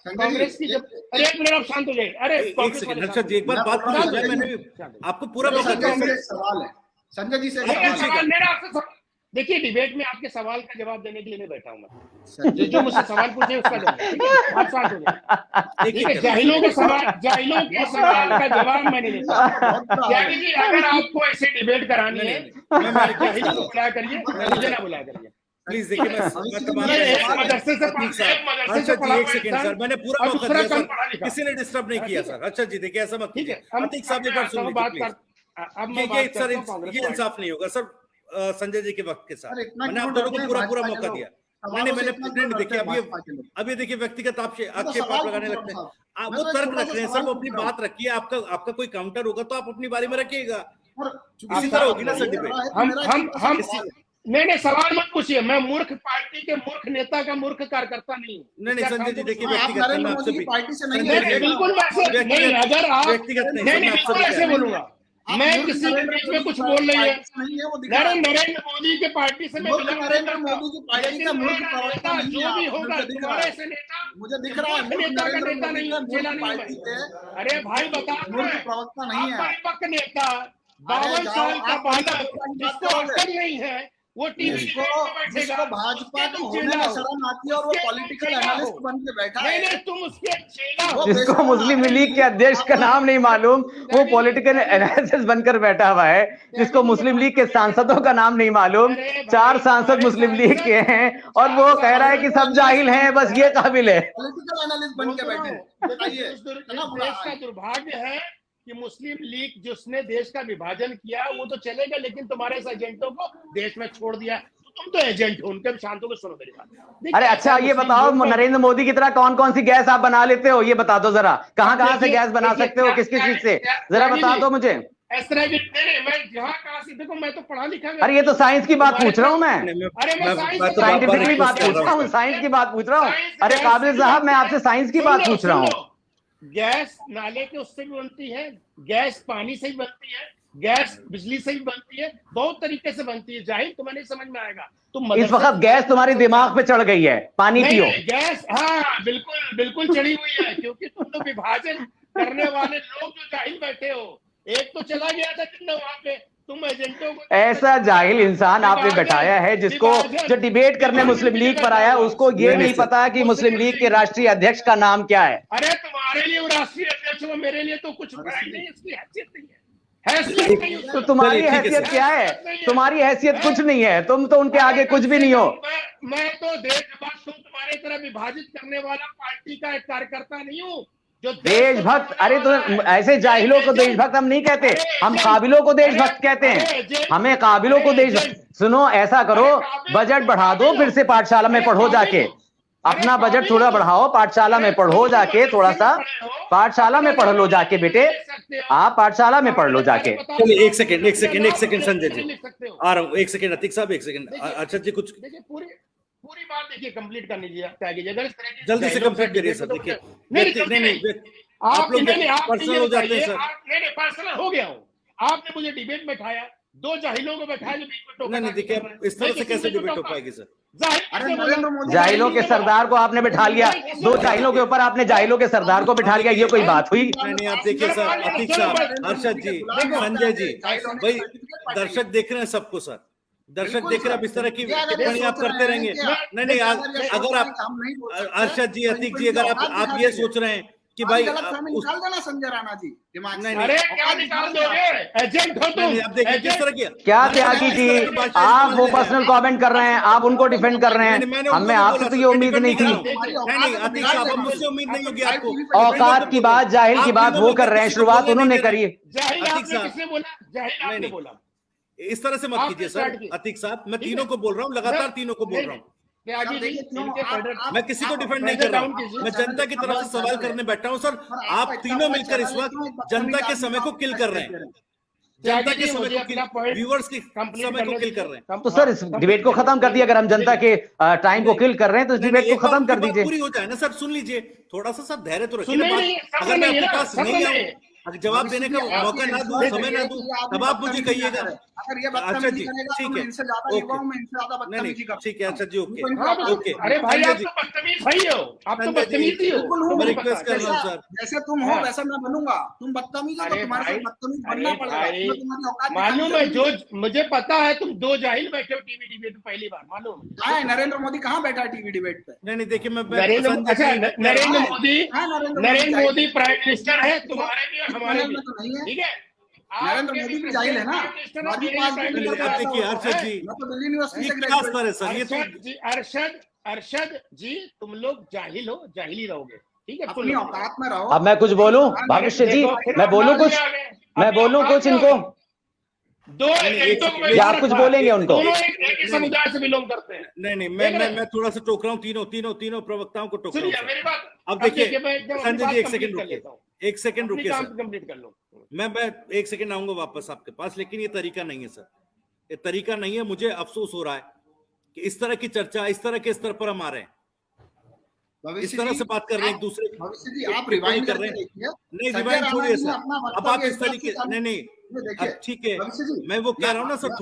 कांग्रेस की जब, अरे एक मिनट आप शांत हो जाइए। अरे एक सेकंड अर्षद जी, एक बार बात पूरी हो जाए, मैंने आपको पूरा मौका दिया। सवाल है संजय जी से, मेरा आपसे देखिए, डिबेट में आपके सवाल का जवाब देने के लिए नहीं बैठा हूं मैं, जो मुझसे सवाल पूछे उसका जवाब, ठीक है? आप शांत हो जाइए, ठीक है? जाहिलों के सवाल का जवाब मैं नहीं देता। त्यागी जी, अगर आपको ऐसे डिबेट करानी है, जाहिलों को बुलाया करिए, मुझे ना बुलाया करिए प्लीज। देखिए मैं मदरसे से अर्षद जी एक सेकंड सर, मैंने पूरा मौका दिया सर, किसी ने डिस्टर्ब नहीं किया सर। अर्षद जी देखिए ऐसा मत कीजिए, अतीक साहब एक बार सुन लीजिए प्लीज। सर ये इंसाफ नहीं होगा सर संजय जी के वक्त के साथ। मैंने आप दोनों को पूरा मौका दिया। मैंने देखिए अभी देखिए व्यक्तिगत आक्षेप आप लगाने लगते हैं, वो तर्क रख रहे हैं सर, वो अपनी बात रखिए। आपका कोई काउंटर होगा तो आप अपनी बारी में रखिएगा, इसी तरह होगी ना सर डिबेट। हम नहीं सवाल मत पूछिए, मैं मूर्ख पार्टी के मूर्ख नेता का मूर्ख कार्यकर्ता नहीं हूँ। नहीं संजय जी देखिए व्यक्तिगत पार्टी से नहीं, बिल्कुल नहीं, अगर आप बिल्कुल ऐसे बोलूंगा, मैं किसी के बीच में कुछ बोल रही है, नरेंद्र मोदी के पार्टी से मैं नरेंद्र मोदी की पार्टी का मूर्ख प्रवक्ता जो भी होगा तुम्हारे से नेता मुझे दिख रहा है, नेता का नेता नहीं, जिला नहीं। अरे भाई बता, मूर्ख प्रवक्ता नहीं है, परिपक्व नेता 52 साल का बालक जिसको अक्ल नहीं है, वो टीवी जिसको भाजपा के होने में शर्म आती है और वो पॉलिटिकल एनालिस्ट बन के बैठा है। नहीं तुम उसके चेला, जिसको मुस्लिम लीग के अध्यक्ष का नाम नहीं मालूम, वो पॉलिटिकल एनालिसिस बनकर बैठा हुआ है। जिसको मुस्लिम लीग के सांसदों का नाम नहीं मालूम, 4 सांसद मुस्लिम लीग के हैं और वो कह रहा है कि सब जाहिल हैं, बस ये काबिल है। पॉलिटिकल एनालिस्ट बन के बैठे। देश का दुर्भाग्य है कि मुस्लिम लीग जिसने देश का विभाजन किया वो तो चलेगा, लेकिन तुम्हारे इस एजेंटों को देश में छोड़ दिया, तो तुम तो एजेंट हो उनके। शांतों को सुनो मेरी बात। अरे अच्छा ये बताओ, नरेंद्र मोदी की तरह कौन कौन सी गैस आप बना लेते हो, ये बता दो जरा। कहाँ से गैस बना सकते हो, किस किस चीज से, जरा बता दो मुझे। इस तरह की मैं जहाँ कहाँ से, देखो मैं तो पढ़ा लिखा। अरे ये तो साइंस की बात पूछ रहा हूँ मैं, अरे मैं साइंटिफिकली बात पूछ रहा हूँ, साइंस की बात पूछ रहा हूँ। अरे काबिल साहब, मैं आपसे साइंस की बात पूछ रहा हूँ। गैस नाले के उससे भी बनती है, गैस पानी से भी बनती है, गैस बिजली से भी बनती है, बहुत तरीके से बनती है। जाहिर तुम्हें नहीं समझ में आएगा, तुम इस वक्त गैस तुम्हारे दिमाग पे चढ़ गई है, पानी पियो। गैस हाँ बिल्कुल चढ़ी हुई है, क्योंकि तुम तो विभाजन करने वाले लोग जो जाहिल बैठे हो। एक तो चला गया था कितना वहां पे, तुम एजेंटों को ऐसा जाहिल इंसान आपने बैठाया है जिसको, जो डिबेट करने मुस्लिम लीग पर आया, उसको ये नहीं पता कि मुस्लिम लीग के राष्ट्रीय अध्यक्ष का नाम क्या है। अरे तुम्हारे लिए वो राष्ट्रीय अध्यक्ष हो, मेरे लिए तो कुछ नहीं, इसकी हैसियत नहीं है। तो तुम्हारी हैसियत क्या है? तुम्हारी हैसियत कुछ नहीं है, तुम तो उनके आगे कुछ भी नहीं हो। मैं तो देशभक्त हूँ, तुम्हारे तरह विभाजित करने वाला पार्टी का एक कार्यकर्ता नहीं हूँ। देशभक्त? अरे तो ऐसे जाहिलों को देशभक्त हम नहीं कहते, हम काबिलों को देशभक्त कहते हैं। हमें काबिलों को देशभक्त। सुनो ऐसा करो, बजट बढ़ा दो, फिर से पाठशाला में पढ़ो जाके, अपना बजट थोड़ा बढ़ाओ, पाठशाला में पढ़ो जाके, थोड़ा सा पाठशाला में पढ़ लो जाके बेटे, आप पाठशाला में पढ़ लो जाके। एक सेकंड संजय जी आ रहा हूँ, एक सेकंड अतीक साहब, एक सेकंड। अर्षद जी कुछ पूरी बात देखिए, कंप्लीट करने लीजिए, अगर जल्दी से कंप्लीट करिए सर। देखिए नहीं आप लोग पर्सनल हो जाते हैं सर। नहीं पर्सनल हो गया हूँ, आपने मुझे डिबेट में उठाया, 2 जाहिलों को बैठाया जो बीच में टोका। नहीं देखिए इस तरह से कैसे डिबेट हो पाएगी सर? जाहिलों के सरदार को आपने बिठा लिया, 2 जाहिलों के ऊपर आपने जाहिलों के सरदार को बिठा लिया, ये कोई बात हुई? नहीं आप देखिए सर, अतीक साहब, अर्षद जी, संजय जी, भाई दर्शक देख रहे हैं सबको सर, दर्शक देख रहे हैं, अब इस तरह की टिप्पणी आप करते रहेंगे। नहीं अगर आप अर्षद जी, अतीक जी, अगर आप ये सोच रहे हैं कि भाई निकाल देना संजय राणा जी दिमाग से। अरे क्या निकाल दोगे, एजेंट हो तुम। अब देखिए किस तरह की क्या त्यागी जी, आप वो पर्सनल कमेंट कर रहे हैं, आप उनको डिफेंड कर रहे हैं, हमें आपसे तो ये उम्मीद नहीं थी। नहीं अतीक साहब, मुझसे उम्मीद नहीं होगी आपको। औकात की बात, जाहिल की बात वो कर रहे हैं, शुरुआत उन्होंने करी। इस तरह से मत कीजिए सर अतीक साहब, मैं तीनों को बोल रहा हूँ, लगातार तीनों को बोल रहा हूँ। मैं किसी को डिफेंड नहीं कर रहा हूँ, मैं जनता की तरफ से सवाल करने बैठा हूँ सर। आप तीनों मिलकर इस वक्त जनता के समय को किल कर रहे हैं, जनता के समय को, व्यूअर्स के समय को किल कर रहे हैं। तो सर इस डिबेट को खत्म कर दिया, अगर हम जनता के टाइम को किल कर रहे हैं तो इस डिबेट को खत्म कर दीजिए। पूरी हो जाए ना सर, सुन लीजिए, थोड़ा सा सर धैर्य तो रखिए। अगर मैं आपके पास नहीं आऊँ, अगर जवाब देने का मौका ना दूं, समय ना दूं, तब आप मुझे कहिएगा। अगर ये अच्छा जी, ठीक है, इनसे ज्यादा युवा हूं, मैं इनसे ज्यादा बदतमीजी करता हूं। ठीक है, अच्छा जी, ओके ओके। अरे भाई आप तो बदतमीज भाई हो, आप तो बदतमीज ही हो। मैं रिक्वेस्ट कर रहा हूँ सर, जैसे तुम हो वैसा मैं बनूंगा। तुम बदतमीज हो तो तुम्हारे साथ बदतमीज बनना पड़ेगा। मालूम है, जो मुझे पता है तुम दो जाहिल बैठे हो टीवी डिबेट में पहली बार, मालूम है। नरेंद्र मोदी कहाँ बैठा है टीवी डिबेट पे? नहीं देखिए, मैं नरेंद्र मोदी प्राइम मिनिस्टर है, तुम्हारे भी और हमारे भी, तो नहीं है। ठीक है। नरेंद्र मोदी भी जाहिल है ना। देखिए अरशद जी, मैं तो दिल्ली यूनिवर्सिटी से क्या स्तर है सर? ये तो अरशद जी, तुम लोग जाहिल हो, जाहिल ही रहोगे, ठीक है। अपनी औकात में रहो। अब मैं कुछ बोलूं भविष्य जी, मैं बोलूं कुछ, मैं बोलूं कुछ इनको, दो या आप कुछ बोलेंगे उनको? दोनों एक ही समुदाय से बिलोंग करते हैं। नहीं, मैं थोड़ा सा टोक रहा हूँ, तीनों प्रवक्ताओं को टोक रहा हूँ। मेरी बात अब देखिए संजय जी, एक सेकंड रुकिए सर, कंप्लीट कर लो। मैं 1 सेकंड आऊंगा वापस आपके पास, लेकिन ये तरीका नहीं है सर, ये तरीका नहीं है। मुझे अफसोस हो रहा है कि इस तरह की चर्चा, इस तरह के स्तर पर हम आ रहे हैं, इस तरह से बात कर रहे हैं एक दूसरे की। भविष्य जी आप रिवाइंड कर रहे हैं। नहीं, रिवाइंड छोड़िए सर, अब आप इस तरीके, नहीं ठीक है, मैं वो कह रहा हूँ ना सर,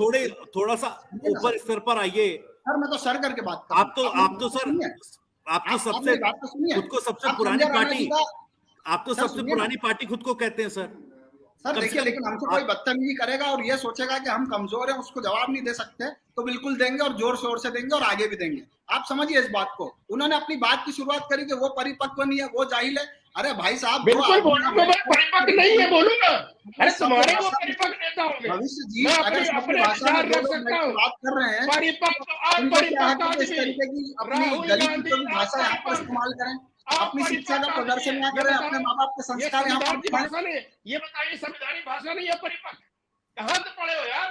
थोड़ा सा ऊपर स्तर पर आइए सर। मैं तो सर करके बात कर रहा हूं। आप तो सर, आप तो सबसे खुद को सबसे पुरानी पार्टी, आप तो सबसे पुरानी पार्टी खुद को कहते हैं सर। सर देखिए, लेकिन हमसे कोई बदतमीजी करेगा और ये सोचेगा कि हम कमजोर हैं, उसको जवाब नहीं दे सकते, तो बिल्कुल देंगे और जोर शोर से देंगे और आगे भी देंगे। आप समझिए इस बात को। उन्होंने अपनी बात की शुरुआत करी कि वो परिपक्व नहीं है, वो जाहिल है। अरे भाई साहब, बिल्कुल बोलूंगा, मैं परिपक्व नहीं है बोलूंगा। अरे तुम्हारे वो परिपक्व नेता होंगे। भविष्य जी मैं अगर अपने विचार रख सकता हूँ, बात कर रहे हैं, परिपक्व आप परिपक्व इस तरीके की अपनी दलित भाषा यहाँ पर इस्तेमाल करें, अपनी शिक्षा का प्रदर्शन यहाँ करें, अपने माँ बाप के संस्कार यहाँ पर भाषा नहीं। ये बताइए, संवैधानिक भाषा नहीं है परिपक्व? कहाँ से पढ़े हो यार?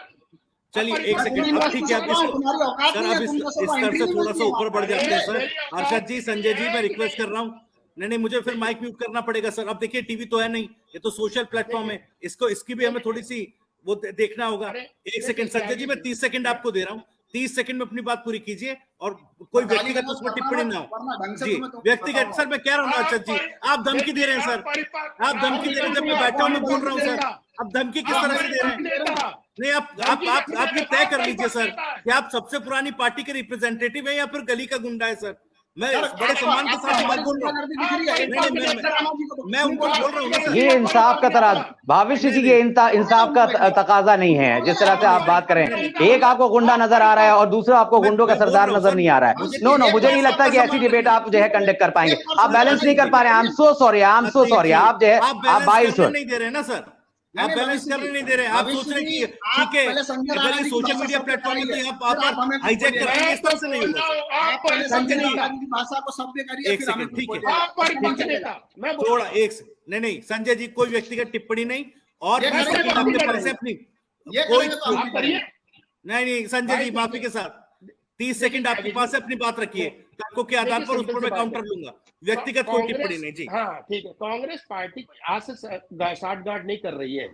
चलिए 1 सेकंड, अब ठीक है, सर अब इस स्तर से थोड़ा सा ऊपर बढ़ जाते हैं सर। अरशद जी, संजय जी, मैं रिक्वेस्ट कर रहा हूँ, नहीं मुझे फिर माइक म्यूट करना पड़ेगा सर। अब देखिए टीवी तो है नहीं, ये तो सोशल प्लेटफॉर्म है, इसकी भी हमें थोड़ी सी वो देखना होगा। 1 सेकंड संजय जी, मैं 30 सेकंड आपको दे रहा हूँ, 30 सेकंड में अपनी बात पूरी कीजिए और कोई व्यक्तिगत उसमें टिप्पणी ना हो जी। व्यक्तिगत सर मैं कह रहा हूँ अरशद जी, आप धमकी दे रहे हैं सर, आप धमकी दे रहे हैं। जब मैं बैठा हूँ मैं बोल रहा हूँ सर, आप धमकी किस तरह से दे रहे हैं? नहीं, आप ये तय कर लीजिए सर कि आप सबसे पुरानी पार्टी के रिप्रेजेंटेटिव है या फिर गली का गुंडा है सर। मैं बड़े सम्मान के साथ बात बोल रहा हूँ, मैं उनको बोल रहा हूँ। ये इंसाफ का तराज भविष्य जी, ये इंसाफ का तकाजा नहीं है जिस तरह से आप बात करें। एक आपको गुंडा नजर आ रहा है और दूसरा आपको गुंडों का सरदार नजर नहीं आ रहा है। नो मुझे नहीं लगता कि ऐसी डिबेट आप जो है कंडक्ट कर पाएंगे। आप बैलेंस नहीं कर पा रहे हैं। आई एम सो सॉरी आप जो है आप बाइस नहीं दे रहे ना सर, आप बैलेंस करने नहीं दे रहे। आप सोच रहे कि ठीक है, अगर ये सोशल मीडिया प्लेटफॉर्म है तो आप हाईजैक कर रहे हैं, इस तरह से नहीं होगा। संजय जी भाषा को सभ्य करिए, 1 सेकंड, ठीक है, थोड़ा 1 सेकंड, नहीं संजय जी, कोई व्यक्तिगत टिप्पणी नहीं और आपके पास अपनी कोई नहीं संजय जी, माफी के साथ 30 सेकंड आपके पास अपनी बात रखिए, तर्कों के आधार पर उस पर मैं काउंटर लूंगा, व्यक्तिगत कोई टिप्पणी नहीं जी। हाँ ठीक है, कांग्रेस पार्टी को आज से साठगांठ नहीं कर रही है।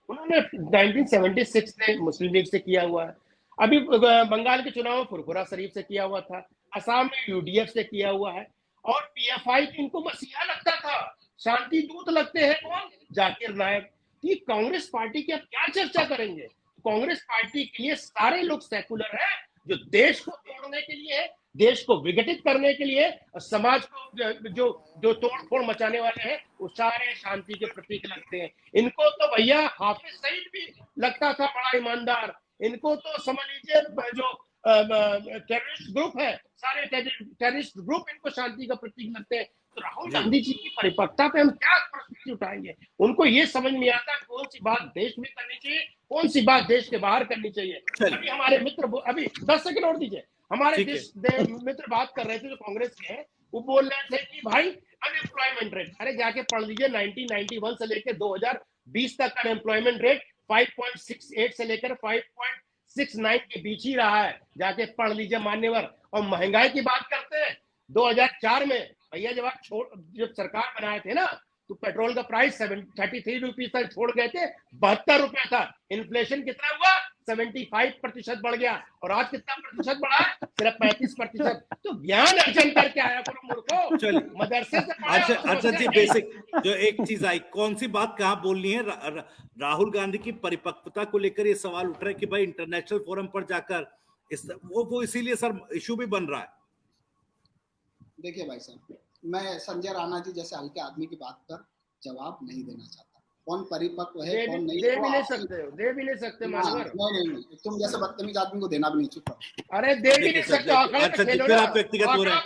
उन्होंने 1976 में मुस्लिम लीग से किया हुआ है, अभी बंगाल के चुनाव में फुरफुरा शरीफ से किया हुआ था, असम में यूडीएफ से किया हुआ है, और पीएफआई की इनको मसीहा लगता था, शांति दूत लगते हैं कौन? जाकिर नायक। कि कांग्रेस पार्टी की आप क्या चर्चा करेंगे? कांग्रेस पार्टी के लिए सारे लोग सेकुलर हैं, जो देश को तोड़ने के लिए, देश को विघटित करने के लिए, समाज को जो तोड़-फोड़ मचाने वाले हैं, वो सारे शांति के प्रतीक लगते हैं। इनको तो भैया हाफिज सईद भी लगता था बड़ा ईमानदार। इनको तो समझ लीजिए जो टेररिस्ट ग्रुप है, सारे टेररिस्ट ग्रुप इनको शांति का प्रतीक लगते हैं। तो राहुल गांधी जी की परिपक्वता पे हम क्या प्रश्न उठाएंगे? उनको ये समझ नहीं आता कौन सी बात देश में करनी चाहिए, कौन सी बात देश के बाहर करनी चाहिए। अभी हमारे मित्र, अभी 10 सेकंड और दीजिए, हमारे मित्र बात कर रहे थे जो कांग्रेस के हैं, वो बोल रहे थे कि भाई अनएम्प्लॉयमेंट रेट, अरे जाके पढ़ लीजिए 1991 से लेकर 2020 तक अनएम्प्लॉयमेंट रेट 5.68 से लेकर 5.69 के बीच ही रहा है, जाके पढ़ लीजिए मान्यवर। और महंगाई की बात करते हैं, 2004 में भैया जब सरकार बनाए थे ना, तो पेट्रोल का प्राइस 33 रुपीज तक छोड़ गए थे, 72 रुपया था। इन्फ्लेशन कितना हुआ? 75% बढ़ गया, और आज कितना प्रतिशत बढ़ा? सिर्फ 35%। तो ज्ञान अर्जन करके आया करो मूर्खों, चलिए मदरसे से। अच्छा जी, बेसिक जो एक चीज आई, कौन सी बात कहाँ बोलनी है? राहुल गांधी की परिपक्वता को लेकर ये सवाल उठ रहा है कि भाई इंटरनेशनल फोरम पर जाकर वो इसीलिए सर इशू भी बन रहा है। देखिए भाई साहब, मैं संजय राणा जी जैसे हल्के आदमी की बात पर जवाब नहीं देना चाहता। कौन परिपक्व है कौन नहीं, दे भी नहीं सकते मानवर। नहीं, तुम जैसे बदतमीज आदमी को देना भी नहीं। चुप रहो। अरे दे भी नहीं सकते। अच्छा जी, फिर आप व्यक्तिगत हो रहे हैं।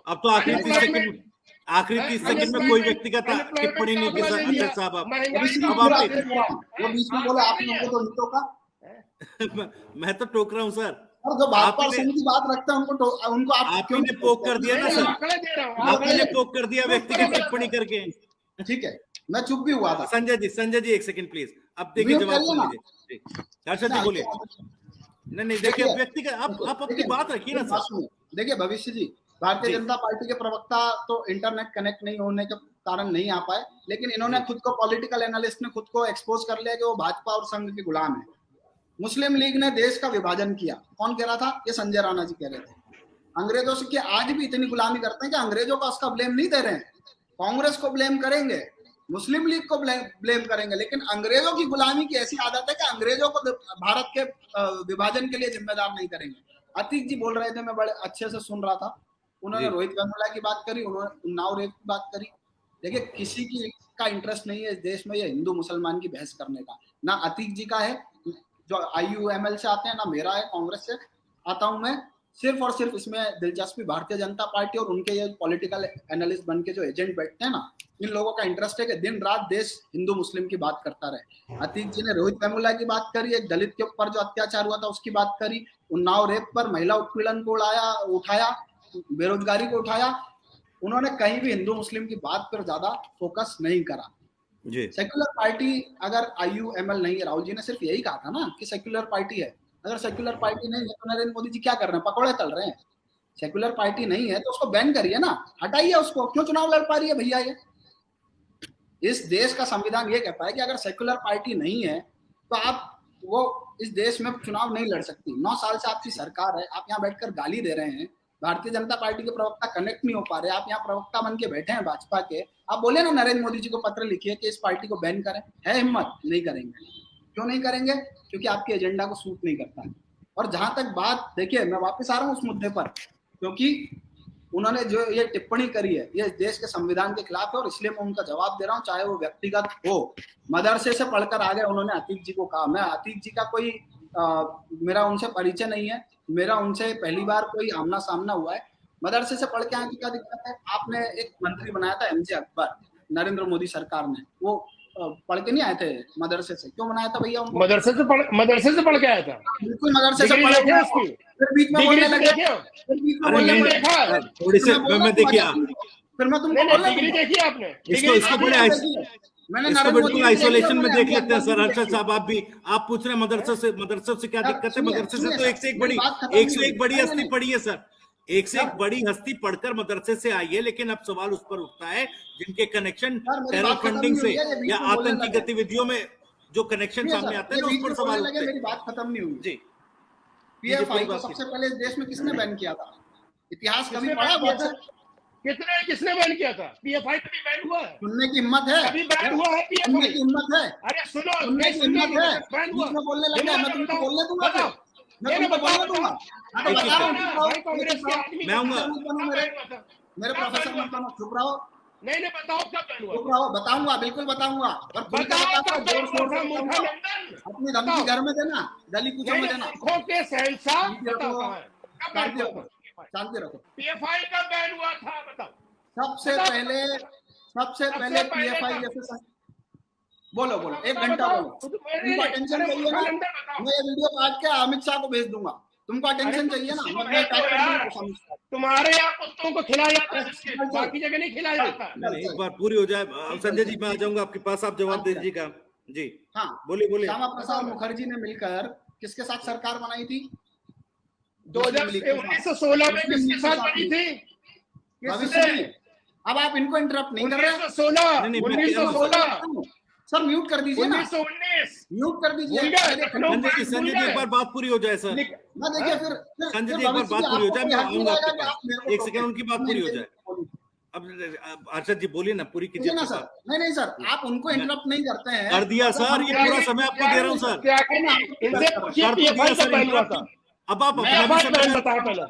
अब तो आखिरी 30 सेकंड में कोई व्यक्तिगत टिप्पणी नहीं की सर साहब। अब आप वो बीच में बोले आप लोगों को तो नहीं टोका। मैं तो टोक रहा हूँ सर। और जो भाजपा संघ की बात रखते हैं उनको आप क्यों आपने पोक कर दिया ना सर, आपने पोक कर दिया व्यक्तिगत टिप्पणी करके। ठीक है, मैं चुप भी हुआ था। संजय जी एक सेकंड प्लीज, अब देखिए जवाब सुन लीजिए। हर्षद जी बोलिए। नहीं देखिए व्यक्तिगत आप अपनी बात रखिए ना सर। देखिए भविष्य जी, भारतीय जनता पार्टी के प्रवक्ता तो इंटरनेट कनेक्ट नहीं होने के कारण नहीं आ पाए, लेकिन इन्होंने खुद को पॉलिटिकल एनालिस्ट ने खुद को एक्सपोज कर लिया कि वो भाजपा और संघ के गुलाम है। मुस्लिम लीग ने देश का विभाजन किया, कौन कह रहा था? ये संजय राणा जी कह रहे थे। अंग्रेजों से क्या आज भी इतनी गुलामी करते हैं कि अंग्रेजों का उसका ब्लेम नहीं दे रहे हैं, कांग्रेस को ब्लेम करेंगे, मुस्लिम लीग को ब्लेम करेंगे, लेकिन अंग्रेजों की गुलामी की ऐसी आदत है कि अंग्रेजों को भारत के विभाजन के लिए जिम्मेदार नहीं करेंगे। अतीक जी बोल रहे थे, मैं बड़े अच्छे से सुन रहा था। उन्होंने रोहित वेमुला की बात करी, उन्होंने उन्नाव रेप की बात करी। देखिए किसी की का इंटरेस्ट नहीं है इस देश में ये हिंदू मुसलमान की बहस करने का, ना अतीक जी का है जो IUML से आते हैं, ना मेरा है, कांग्रेस से आता हूं मैं। सिर्फ और सिर्फ इसमें दिलचस्पी भारतीय जनता पार्टी और उनके ये पॉलिटिकल एनालिस्ट बन के जो एजेंट बैठते हैं ना, इन लोगों का इंटरेस्ट है कि दिन रात देश हिंदू मुस्लिम की बात करता रहे। अतीक जी ने रोहित वेमुला की बात करी, एक दलित के ऊपर जो अत्याचार हुआ था उसकी बात करी, उन्नाव रेप पर, महिला उत्पीड़न को उठाया, बेरोजगारी को उठाया। उन्होंने कहीं भी हिंदू मुस्लिम की बात पर ज्यादा फोकस नहीं करा। सेक्युलर पार्टी अगर IUML नहीं है, राहुल जी ने सिर्फ यही कहा था ना कि सेक्युलर पार्टी है। अगर सेक्युलर पार्टी नहीं है तो नरेंद्र मोदी जी क्या कर रहे हैं? पकौड़े तल रहे हैं। सेक्युलर पार्टी नहीं है तो उसको बैन करिए ना, हटाइए उसको। क्यों चुनाव लड़ पा रही है भैया? ये इस देश का संविधान ये कहता है कि अगर सेक्युलर पार्टी नहीं है तो आप वो इस देश में चुनाव नहीं लड़ सकती। 9 साल से आपकी सरकार है, आप यहाँ बैठकर गाली दे रहे हैं। भारतीय जनता पार्टी के प्रवक्ता कनेक्ट नहीं हो पा रहे, आप यहाँ प्रवक्ता बन के बैठे हैं भाजपा के। आप बोले ना नरेंद्र मोदी जी को पत्र लिखिए कि इस पार्टी को बैन करें, है हिम्मत? नहीं करेंगे। क्यों नहीं करेंगे? क्योंकि आपके एजेंडा को सूट नहीं करता है। और जहां तक बात, देखिए मैं वापस आ रहा हूँ उस मुद्दे पर, क्योंकि उन्होंने जो ये टिप्पणी करी है ये देश के संविधान के खिलाफ है, और इसलिए मैं उनका जवाब दे रहा हूँ, चाहे वो व्यक्तिगत हो। मदरसे से पढ़कर आ गए उन्होंने अतीक जी को कहा। मैं अतीक जी का कोई मेरा उनसे परिचय नहीं है, मेरा उनसे पहली बार कोई आमना सामना हुआ है। मदरसे से पढ़ के आने की क्या दिक्कत है? आपने एक मंत्री बनाया था MJ अकबर, नरेंद्र मोदी सरकार ने, वो पढ़ के नहीं आए थे मदरसे से? क्यों बनाया था भैया उनको? मदरसे से पढ़ के आया था, बिल्कुल मदरसे से पढ़ के। फिर बीच में बोलने लगे, थोड़ी से मैं देखिए, फिर मैं तुमको डिग्री देखी आपने? इसको बिल्कुल आइसोलेशन में देख लेते हैं सर। हर्षद साहब आप पूछ रहे हैं मदरसे से क्या दिक्कत है? मदरसे से तो एक से एक बड़ी हस्ती पढ़ी है सर, एक से एक बड़ी हस्ती पढ़कर मदरसे से आई है। लेकिन अब सवाल उस पर उठता है जिनके कनेक्शन टेरर फंडिंग से या आतंकी गतिविधियों में जो कनेक्शन सामने आते हैं, उस पर सवाल उठते हैं। मेरी बात खत्म नहीं हुई जी। PFI को सबसे पहले इस देश में किसने बैन किया था? इतिहास कभी पढ़ा? किसने बैन किया था? PFI कभी बैन हुआ है? सुनने की हिम्मत है? अभी बैन हुआ है PFI? सुनने की हिम्मत है? अरे सुनो, सुनने की हिम्मत है? बैन हुआ। मैं बोलने लगा, मैं तुमको बोलने दूंगा, मैं तुमको बोलने दूंगा। मैं आऊंगा, मेरे प्रोफेसर मत बनो, चुप रहो। नहीं बताओ कब बैन हुआ? चुप रहो, बताऊंगा, बिल्कुल बताऊंगा। और जोर शोर से अपनी धमकी घर में देना, गली कूचों में देना। के शहंशाह शांति रखो। PFI कब बैन हुआ था बताओ? सबसे पहले PFI जैसे बोलो 1 घंटा बोलो। तुमको अटेंशन चाहिए ना? मैं ये वीडियो काट के अमित शाह को भेज दूंगा। तुमको अटेंशन चाहिए ना? तुम्हारे यहाँ कुत्तों को खिलाया जाता है, बाकी जगह नहीं खिलाया जाता। एक बार पूरी हो जाए संजय जी, मैं आ जाऊंगा आपके पास, आप जवाब दे दीजिएगा जी। हाँ बोलिए। श्यामा प्रसाद मुखर्जी ने मिलकर किसके साथ सरकार बनाई थी? 1916 में किसके साथ बनी थी? अब आप इनको इंटरप्ट नहीं कर रहे। 1916 सर म्यूट कर दीजिए ना, 1919 म्यूट कर दीजिए। संजय जी एक बार बात पूरी हो जाए सर, ना देखिए फिर संजय जी एक बार बात पूरी हो जाए, मैं आऊंगा आपके पास, एक सेकंड उनकी बात पूरी हो जाए। अब अर्षद जी बोलिए ना, पूरी कीजिए ना सर। नहीं सर, आप उनको इंटरप्ट नहीं करते हैं। कर दिया सर, ये पूरा समय आपको दे रहा हूँ सर, क्या इनसे पूछिए कर तो दिया सर, अब आप अब आप अपना भी समय बताओ पहले।